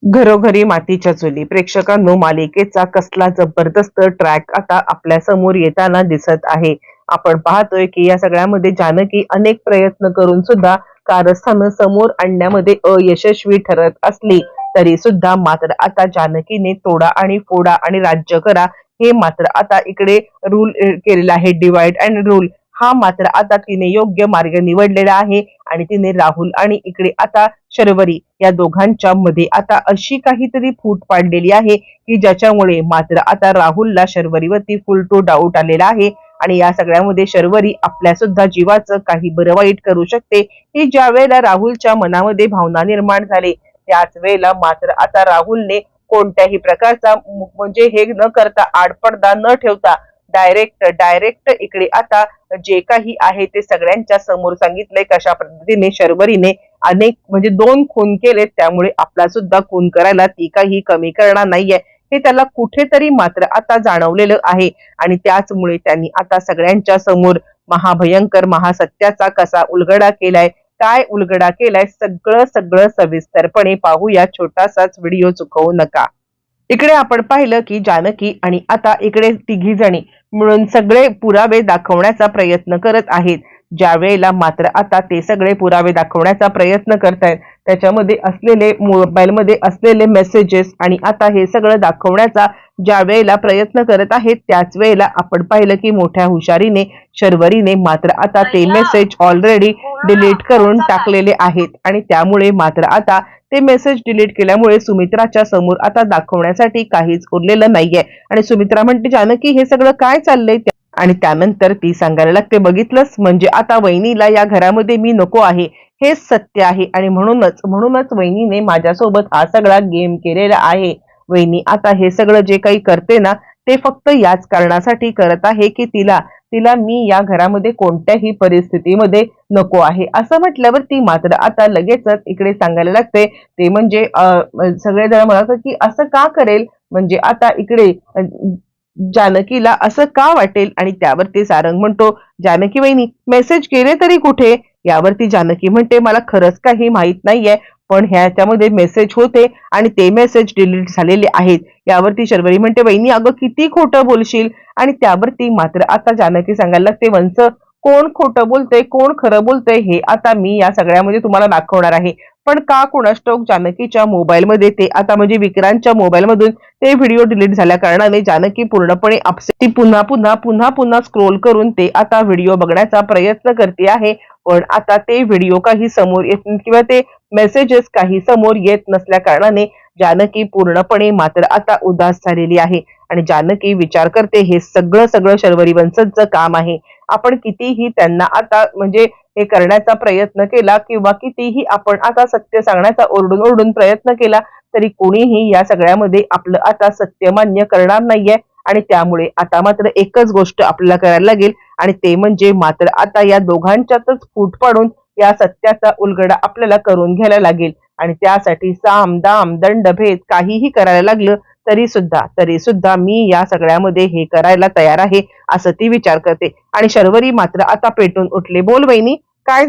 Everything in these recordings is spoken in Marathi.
घरोघरी मातीच्या चुली. प्रेक्षकांनो, मालिकेचा कसला जबरदस्त ट्रॅक आता आपल्या समोर येताना दिसत आहे. आपण पाहतोय की या सगळ्यामध्ये जानकी अनेक प्रयत्न करून सुद्धा कारस्थान समोर आणण्यामध्ये अयशस्वी ठरत असली तरी सुद्धा मात्र आता जानकीने तोडा आणि फोडा आणि राज्य करा हे मात्र आता इकडे रूल केलेला आहे. डिवाइड अँड रूल हा मात्र आता तिने योग्य मार्ग निवडलेला आहे आणि तिने राहुल आणि इकडे आता शर्वरी या दोघांच्या मध्ये आता अशी काहीतरी फूट पाडलेली आहे की ज्याच्यामुळे मात्र आता राहुलला शर्वरीवरती फुल टू डाऊट आलेला आहे आणि या सगळ्यामध्ये शर्वरी आपल्या सुद्धा जीवाचं काही बरं वाईट करू शकते ही ज्या वेळेला राहुलच्या मनामध्ये भावना निर्माण झाली त्याच वेळेला मात्र आता राहुलने कोणत्याही प्रकारचा म्हणजे हे न करता आडपडदा न ठेवता डायरेक्ट इकडे आता जे काही आहे ते सगळ्यांच्या समोर सांगितलंय कशा पद्धतीने शर्वरीने अनेक म्हणजे 2 खून केले त्यामुळे आपला सुद्धा खून करायला ती काही कमी करणार नाहीये हे त्याला कुठेतरी मात्र आता जाणवलेलं आहे आणि त्याचमुळे त्यांनी आता सगळ्यांच्या समोर महाभयंकर महासत्याचा कसा उलगडा केलाय काय उलगडा केलाय सगळं सविस्तरपणे पाहूया. छोटासाच व्हिडिओ चुकवू नका. इकडे आपण पाहिलं की जानकी आणि आता इकडे तिघी जणी मिळून सगळे पुरावे दाखवण्याचा प्रयत्न करत आहेत. ज्या वेळेला मात्र आता ते सगळे पुरावे दाखवण्याचा प्रयत्न करतायत त्याच्यामध्ये असलेले मोबाईलमध्ये असलेले मेसेजेस आणि आता हे सगळं दाखवण्याचा ज्या वेळेला प्रयत्न करत आहेत त्याच वेळेला आपण पाहिलं की मोठ्या हुशारीने शर्वरीने मात्र आता ते मेसेज ऑलरेडी डिलीट करून टाकलेले आहेत आणि त्यामुळे मात्र आता ते मेसेज डिलीट केल्यामुळे सुमित्राच्या समोर आता दाखवण्यासाठी काहीच उरलेलं नाहीये आणि सुमित्रा म्हणते जानकी हे सगळं काय चाललंय आणि त्यानंतर ती सांगायला लागते बघितलंस म्हणजे आता वहिनीला या घरामध्ये मी नको आहे हेच सत्य आहे आणि म्हणूनच वहिनीने माझ्यासोबत हा सगळा गेम केलेला आहे. वहिनी आता हे सगळं जे काही करते ना ते फक्त याच कारणासाठी करत आहे की तिला मी या घरामध्ये कोणत्याही परिस्थितीमध्ये नको आहे असं म्हटल्यावर ती मात्र आता लगेचच इकडे सांगायला लागते ते म्हणजे सगळेजण म्हणतात की असं का करेल म्हणजे आता इकडे जानकीला असं का वाटेल आणि त्यावरती सारंग म्हणतो जानकी वहिनी मेसेज गेले तरी कुठे यावरती जानकी म्हणते मला खरंच काही माहित नाहीये पण ह्याच्यामध्ये मेसेज होते आणि ते मेसेज डिलीट झालेले आहेत. यावरती शर्वरी म्हणते वहिनी अगं किती खोटं बोलशील आणि त्यावरती मात्र आता जानकी सांगायला लागते वंश कोण खोटं बोलतंय कोण खरं बोलतंय हे आता मी या सगळ्यामध्ये तुम्हाला दाखवणार आहे. पण का कुणास ठाऊक जानकीच्या मोबाईलमध्ये ते आता म्हणजे विक्रांतच्या मोबाईल मधून ते व्हिडिओ डिलीट झाल्या कारणाने जानकी पूर्णपणे ती पुन्हा स्क्रोल करून ते आता व्हिडिओ बघण्याचा प्रयत्न करते आहे पण आता ते व्हिडिओ काही समोर येत किंवा ते मेसेजेस काही समोर येत नसल्या कारणाने जानकी पूर्णपणे मात्र आता उदास झालेली आहे आणि जानकी विचार करते हे सगळं शर्वरी वंशचं काम आहे. आपण कितीही त्यांना आता म्हणजे हे करण्याचा प्रयत्न केला किंवा कितीही आपण आता सत्य सांगण्याचा ओरडून प्रयत्न केला तरी कोणीही या सगळ्यामध्ये आपलं आता सत्य मान्य करणार नाहीये आणि त्यामुळे आता मात्र एकच गोष्ट आपल्याला करायला लागेल आणि ते म्हणजे मात्र आता या दोघांच्यातच फूट पाडून या सत्याचा उलगडा आपल्याला करून घ्यायला लागेल आणि त्यासाठी साम दाम दंड भेद काहीही करायला लागलं तरी सुद्धा मी या सगळ्यामध्ये हे करायला तयार आहे असं ती विचार करते आणि शर्वरी मात्र आता पेटून उठले. बोल वहिनी काय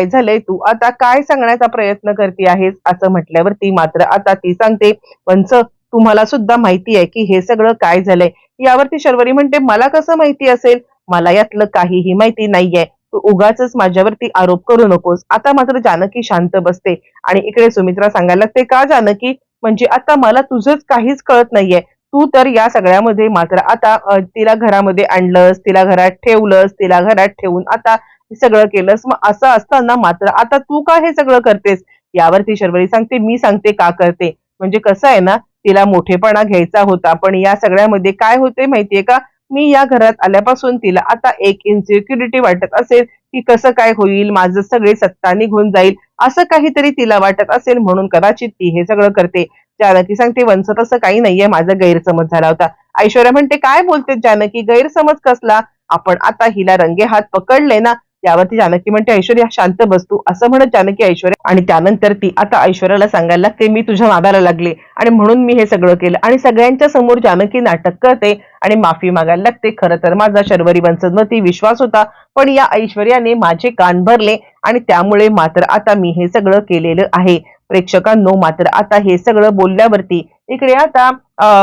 झालंय तू आता काय सांगण्याचा प्रयत्न करते आहेस असं म्हटल्यावरती मात्र आता ती सांगते वंश तुम्हाला सुद्धा माहिती आहे की हे सगळं काय झालंय. यावरती शर्वरी म्हणते मला कसं माहिती असेल मला यातलं काहीही माहिती नाहीये तू उगाच माझ्यावरती आरोप करू नकोस. आता मात्र जानकी शांत बसते आणि इकडे सुमित्रा सांगायला लागते का जानकी म्हणजे आता मला तुझंच काहीच कळत नाहीये तू तर या सगळ्यामध्ये मात्र आता तिला घरामध्ये आणलंस तिला घरात ठेवलंस तिला घरात ठेवून आता सगळं केलंस मग असं असताना मात्र आता तू का हे सगळं करतेस. यावरती शर्वरी सांगते मी सांगते का करते म्हणजे कसं आहे ना तिला मोठेपणा घ्यायचा होता पण या सगळ्यामध्ये काय होते माहितीये का मी या घरात आल्यापासून तिला आता एक इन्सिक्युरिटी वाटत असेल की कसं काय होईल माझं सगळे सत्ता निघून जाईल असं काहीतरी तिला वाटत असेल म्हणून कदाचित ती हे सगळं करते. जानकी सांगते वंश तसं काही नाहीये माझा गैरसमज झाला होता. ऐश्वर्या म्हणते काय बोलते जानकी गैरसमज कसला आपण आता हिला रंगे हात पकडले ना. यावरती जानकी म्हणते ऐश्वर्या शांत बस तू असं म्हणत जानकी ऐश्वर्या आणि त्यानंतर ती आता ऐश्वर्याला सांगायला लागते मी तुझ्या नादाला लागले आणि म्हणून मी हे सगळं केलं आणि सगळ्यांच्या समोर जानकी नाटक करते आणि माफी मागायला लागते. खरं तर माझा शर्वरी वंशवरती विश्वास होता पण या ऐश्वर्याने माझे कान भरले आणि त्यामुळे मात्र आता मी हे सगळं केलेलं आहे. प्रेक्षकांनो मात्र आता हे सगळं बोलल्यावरती इकडे आता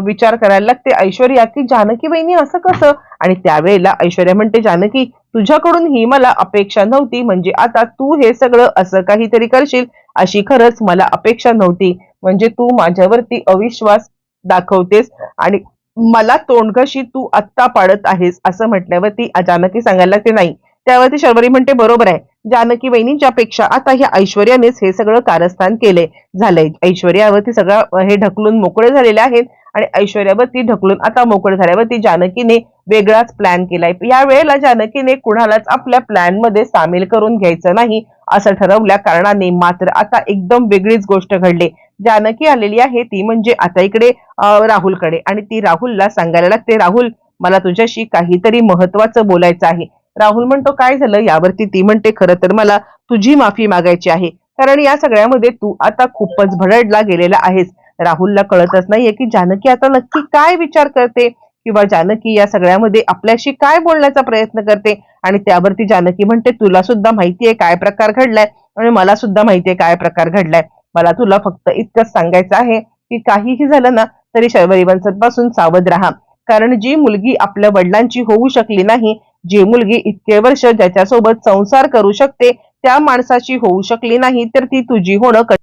विचार करायला लागते ऐश्वर्या की जानकी वहिनी असं कसं. आणि त्यावेळेला ऐश्वर्या म्हणते जानकी तुझ्याकडून ही मला अपेक्षा नव्हती, म्हणजे आता तू हे सगळं असं काहीतरी करशील अशी खरंच मला अपेक्षा नव्हती. म्हणजे तू माझ्यावरती अविश्वास दाखवतेस आणि मला तोंडघशी तू आत्ता पाडत आहेस असं म्हटल्यावरती जानकी सांगायला लागते नाही. त्यावरती शर्वरी म्हणते बरोबर आहे, जानकी वहिनींच्या पेक्षा आता ह्या ऐश्वर्यानेच हे सगळं कारस्थान केले झालंय. ऐश्वर्यावरती सगळं हे ढकलून मोकळे झालेले आहेत आणि ऐश्वर्यावरती ढकलून आता मोकळे झाल्यावरती जानकीने वेगळाच प्लॅन केलाय. या वेळेला जानकीने कुणालाच आपल्या प्लॅन मध्ये सामील करून घ्यायचं नाही असं ठरवल्या कारणाने मात्र आता एकदम वेगळीच गोष्ट घडली. जानकी आलेली आहे ती म्हणजे आता इकडे राहुलकडे आणि ती राहुलला सांगायला लागते राहुल मला तुझ्याशी काहीतरी महत्वाचं बोलायचं आहे. राहुल म्हणतो काय झालं. यावरती ती म्हणते खरं तर मला तुझी माफी मागायची आहे, कारण या सगळ्यामध्ये तू आता खूपच भरडला गेलेला आहेस. राहुलला कळतच नाहीये की जानकी आता नक्की काय विचार करते किंवा जानकी या सगळ्यामध्ये आपल्याशी काय बोलण्याचा प्रयत्न करते. आणि त्यावरती जानकी म्हणते तुला सुद्धा माहितीये काय प्रकार घडलाय आणि मला सुद्धा माहितीये काय प्रकार घडलाय. मला तुला फक्त इतकंच सांगायचं आहे की काहीही झालं ना तरी शर्वरी वंशजपासून सावध राहा, कारण जी मुलगी आपल्या वडिलांची होऊ शकली नाही, जी मुलगी इतके वर्ष ज्याच्यासोबत संसार करू शकते त्या माणसाची होऊ शकली नाही तर ती तुझी होणं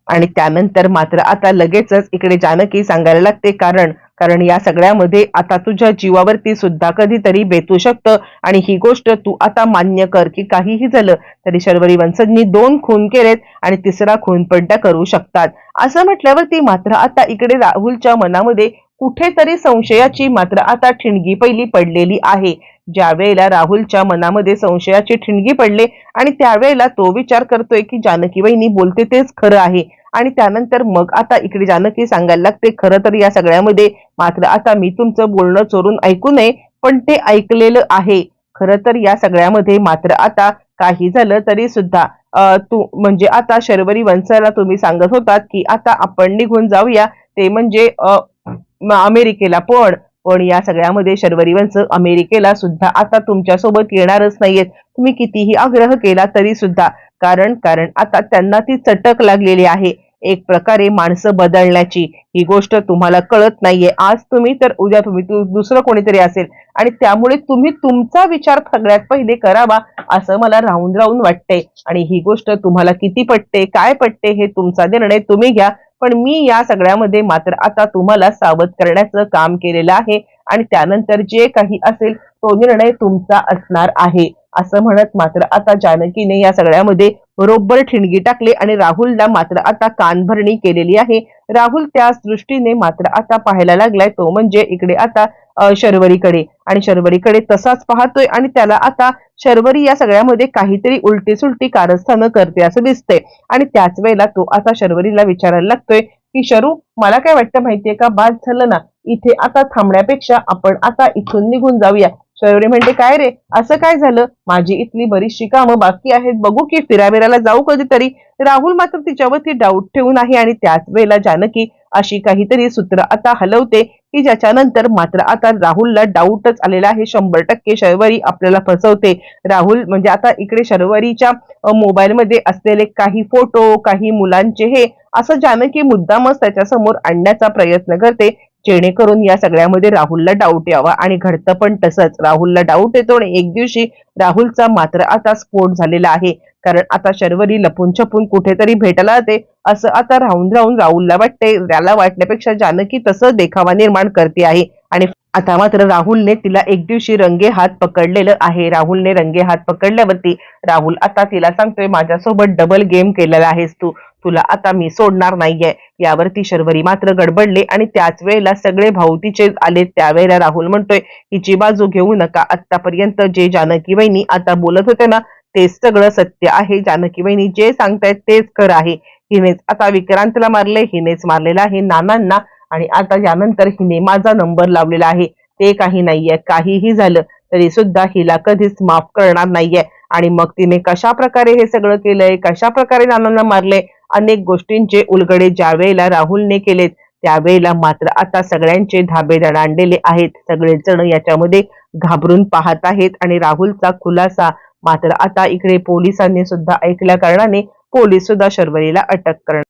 आणि त्यानंतर मात्र आता लगेचच इकडे जानकी सांगायला लागते कारण कारण या सगळ्यामध्ये आता तुझ्या जीवावरती सुद्धा कधीतरी बेतू शकतं आणि ही गोष्ट तू आता मान्य कर की काहीही झालं तरी शर्वरी वंशजनी 2 खून केलेत आणि 3रा खून पण त्या करू शकतात. असं म्हटल्यावरती मात्र आता इकडे राहुलच्या मनामध्ये कुठेतरी संशयाची मात्र आता ठिणगी पहिली पडलेली आहे. ज्या वेळेला राहुलच्या मनामध्ये संशयाची ठिणगी पडले आणि त्यावेळेला तो विचार करतोय की जानकी वहिनी बोलते तेच खरं आहे. आणि त्यानंतर मग आता इकडे जानकी सांगायला लागते खरं तर या सगळ्यामध्ये मात्र आता मी तुमचं बोलणं चोरून ऐकू नये पण ते ऐकलेलं आहे. खरं तर या सगळ्यामध्ये मात्र आता काही झालं तरी सुद्धा तू म्हणजे आता शर्वरी वंशाला तुम्ही सांगत होतात की आता आपण निघून जाऊया ते म्हणजे अमेरिकेला. पण पण या सगळ्यामध्ये शर्वरी वंश अमेरिकेला सुद्धा आता तुमच्या सोबत येणारच नाहीयेत तुम्ही कितीही आग्रह केला तरी सुद्धा. कारण कारण आता त्यांना ती चटक लागलेली आहे एक प्रकारे माणसं बदलण्याची. ही गोष्ट तुम्हाला कळत नाहीये. आज तुम्ही तर उद्या तुम्ही दुसरं कोणीतरी असेल आणि त्यामुळे तुम्ही तुमचा विचार सगळ्यात पहिले करावा असं मला राहून राहून वाटतंय. आणि ही गोष्ट तुम्हाला किती पटते काय पटते हे तुमचा निर्णय तुम्ही घ्या, पण मी या सगळ्यामध्ये मात्र आता तुम्हाला सावध करण्याचं काम केलेलं आहे आणि त्यानंतर जे काही असेल तो निर्णय तुमचा असणार आहे असं म्हणत मात्र आता जानकीने या सगळ्यामध्ये बरोबर ठिणगी टाकले आणि राहुलला मात्र आता कानभरणी केलेली आहे. राहुल त्याच दृष्टीने मात्र आता पाहायला लागलाय तो म्हणजे इकडे आता शर्वरीकडे आणि शर्वरीकडे तसाच पाहतोय आणि त्याला आता शर्वरी या सगळ्यामध्ये काहीतरी उलटी सुलटी कारस्थानं करते असं दिसतंय. आणि त्याच वेळेला तो आता शर्वरीला विचारायला लागतोय की शरू मला काय वाटतं माहितीये का, बाद झालं ना इथे आता थांबण्यापेक्षा आपण आता इथून निघून जाऊया. शर्वरी म्हणते काय रे असं काय झालं, माझी इथली बरीचशी कामं बाकी आहेत, बघू की फिराबिराला जाऊ कधीतरी. राहुल मात्र तिच्यावरती डाऊट ठेवून आहे आणि त्याच वेळेला जानकी अशी काहीतरी सूत्र आता हलवते की ज्याच्यानंतर मात्र आता राहुलला डाऊटच आलेला आहे 100% शर्वरी आपल्याला फसवते. राहुल म्हणजे आता इकडे शर्वरीच्या मोबाईल मध्ये असलेले काही फोटो काही मुलांचे हे असं जानकी मुद्दामच त्याच्यासमोर आणण्याचा प्रयत्न करते जेणेकरून या सगळ्यामध्ये राहुलला डाऊट यावा आणि घडतं पण तसंच. राहुलला डाऊट येतो आणि एक दिवशी राहुलचा मात्र आता स्फोट झालेला आहे. कारण आता शर्वरी लपून छपून कुठेतरी भेटायला जाते असं आता राहून राहून राहुलला वाटते. त्याला वाटण्यापेक्षा जानकी तसं देखावा निर्माण करते आहे आणि आता मात्र राहुलने तिला एक दिवशी रंगे हात पकडलेलं आहे. राहुलने रंगे हात पकडल्यावरती राहुल आता तिला सांगतोय माझ्यासोबत डबल गेम केलेला आहेस तू, तुला आता मी सोडणार नाहीये. यावरती शर्वरी मात्र गडबडले आणि त्याच वेळेला सगळे भाऊ तिचे आले. त्यावेळेला राहुल म्हणतोय हिची बाजू घेऊ नका, आतापर्यंत जे जानकी वहिनी आता बोलत होते ना तेच सगळं सत्य आहे. जानकी वहिनी जे सांगतायत तेच खरं आहे. हिनेच आता विक्रांतला मारले, हिनेच मारलेला आहे नानांना आणि आता यानंतर हिने माझा नंबर लावलेला आहे. ते काही नाहीये, काहीही झालं तरी सुद्धा हिला कधीच माफ करणार नाहीये. आणि मग तिने कशा प्रकारे हे सगळं केलंय, कशा प्रकारे नानांना मारले, अनेक गोष्टींचे उलगडे ज्या वेळेला राहुलने केलेत त्यावेळेला मात्र आता सगळ्यांचे धाबे दणाणलेले आहेत. सगळेजण याच्यामध्ये घाबरून पाहत आहेत आणि राहुलचा खुलासा मात्र आता इकडे पोलिसांनी सुद्धा ऐकल्या कारणाने पोलीस सुद्धा शर्वरीला अटक करणार.